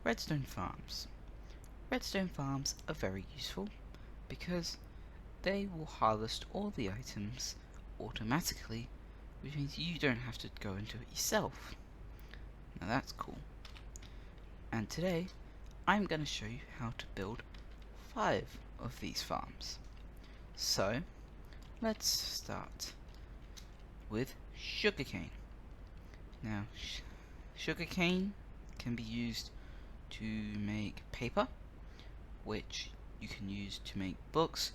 Redstone farms. Redstone farms are very useful because they will harvest all the items automatically, which means you don't have to go into it yourself. Now that's cool. And today I'm going to show you how to build 5 of these farms. So let's start with sugarcane. Now sugarcane can be used to make paper, which you can use to make books,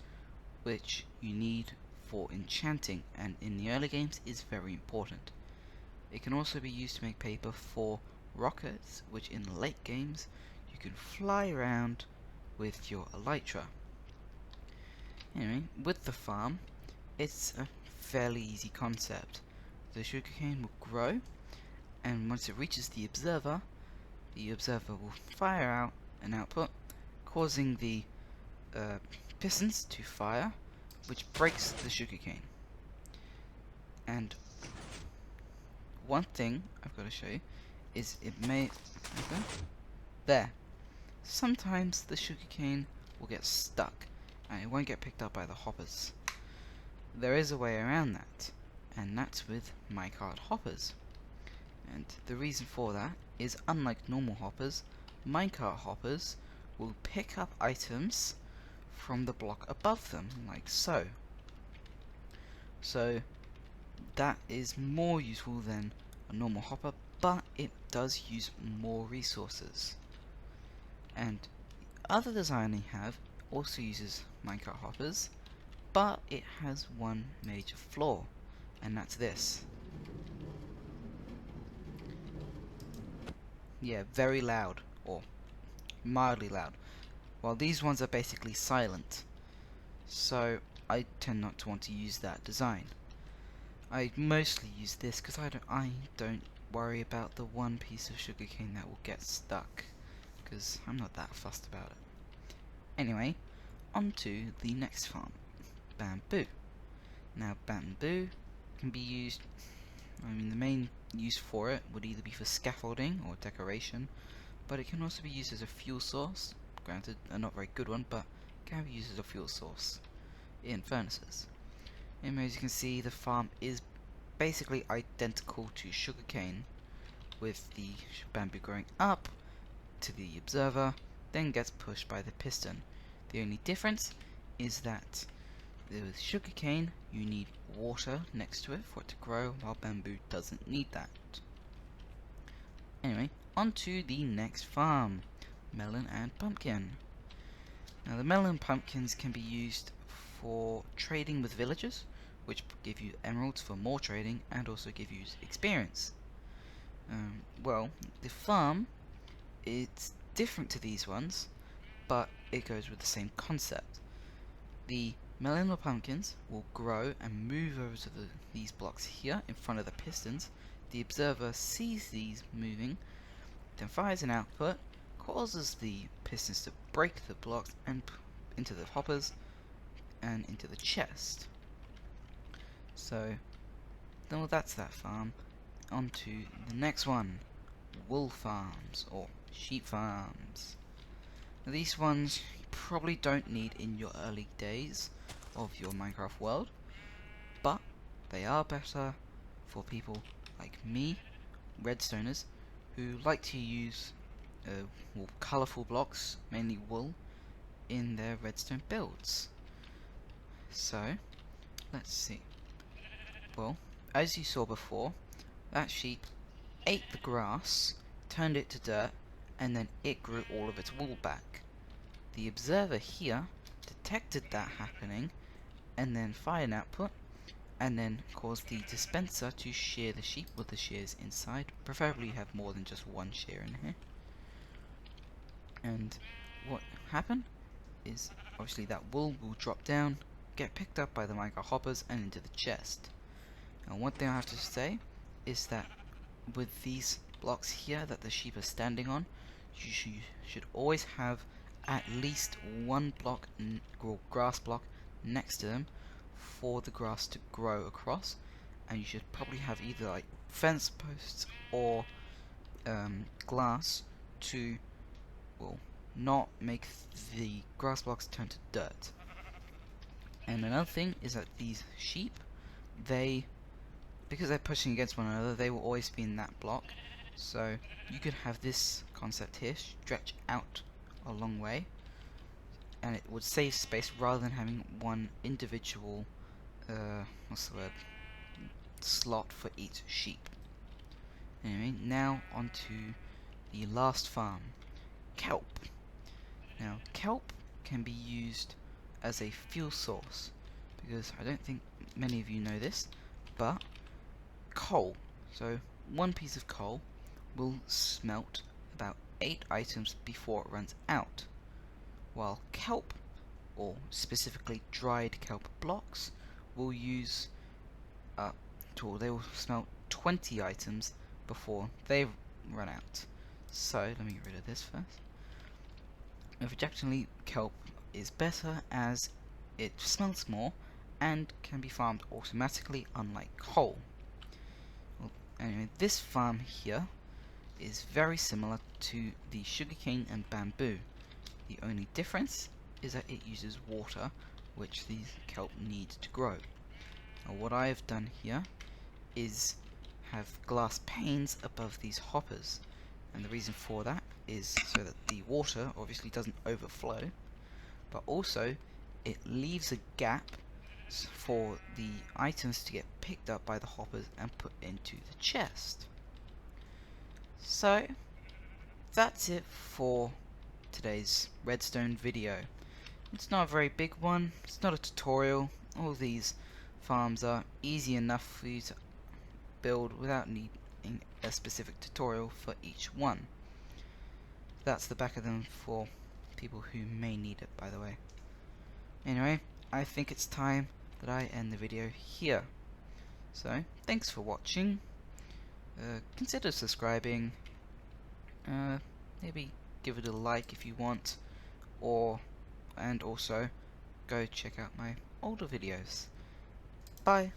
which you need for enchanting, and in the early games is very important. It can also be used to make paper for rockets, which in late games you can fly around with your elytra. Anyway, with the farm, it's a fairly easy concept. The sugarcane will grow, and once it reaches the observer will fire out an output, causing the pistons to fire, which breaks the sugarcane. And one thing I've got to show you is it may... okay, there. Sometimes the sugarcane will get stuck and it won't get picked up by the hoppers. There is a way around that, and that's with minecart hoppers. And the reason for that is, unlike normal hoppers, minecart hoppers will pick up items from the block above them, like so. So that is more useful than a normal hopper, but it does use more resources. And the other design I have also uses minecart hoppers, but it has one major flaw, and that's this. Yeah, very loud, or mildly loud, while these ones are basically silent. So I tend not to want to use that design. I mostly use this because I don't worry about the one piece of sugarcane that will get stuck, because I'm not that fussed about it. Anyway, on to the next farm, bamboo. Now bamboo can be used, the main use for it would either be for scaffolding or decoration, but it can also be used as a fuel source. Granted, a not very good one, but can be used as a fuel source in furnaces. And as you can see, the farm is basically identical to sugarcane, with the bamboo growing up to the observer, then gets pushed by the piston. The only difference is that with sugarcane you need water next to it for it to grow, while bamboo doesn't need that. Anyway, on to the next farm, melon and pumpkin. Now the melon and pumpkins can be used for trading with villagers, which give you emeralds for more trading and also give you experience. Well, the farm, it's different to these ones, but it goes with the same concept. The melon or pumpkins will grow and move over to these blocks here in front of the pistons. The observer sees these moving, then fires an output, causes the pistons to break the blocks and into the hoppers and into the chest. So, well, that's that farm. On to the next one, wool farms or sheep farms. Now, these ones you probably don't need in your early days of your Minecraft world, but they are better for people like me, redstoners, who like to use more colourful blocks, mainly wool, in their redstone builds. So, let's see. Well, as you saw before, that sheep ate the grass, turned it to dirt, and then it grew all of its wool back. The observer here detected that happening, and then fired an output, and then caused the dispenser to shear the sheep with the shears inside. Preferably you have more than just one shear in here. And what happened is, obviously that wool will drop down, get picked up by the minecart hoppers and into the chest. And one thing I have to say is that with these blocks here that the sheep are standing on, you should always have at least one block, grass block, next to them for the grass to grow across, and you should probably have either like fence posts or glass to will not make the grass blocks turn to dirt. And another thing is that these sheep, because they're pushing against one another, they will always be in that block. So you could have this concept here stretch out a long way, and it would save space rather than having one individual what's the word, slot for each sheep. Anyway, now onto the last farm, kelp. Now kelp can be used as a fuel source, because I don't think many of you know this, but coal, so one piece of coal will smelt about 8 items before it runs out, while kelp, or specifically dried kelp blocks, will use they will smelt 20 items before they run out. So let me get rid of this first. Objectively, kelp is better as it smelts more and can be farmed automatically, unlike coal. Well, anyway, this farm here is very similar to the sugarcane and bamboo. The only difference is that it uses water, which these kelp need to grow. Now, what I have done here is have glass panes above these hoppers, and the reason for that is so that the water obviously doesn't overflow, but also it leaves a gap for the items to get picked up by the hoppers and put into the chest. So that's it for today's redstone video. It's not a very big one, it's not a tutorial. All these farms are easy enough for you to build without needing a specific tutorial for each one. That's the back of them for people who may need it, by the way. Anyway, I think it's time that I end the video here. So, thanks for watching. Consider subscribing. Maybe give it a like if you want, and also go check out my older videos. Bye.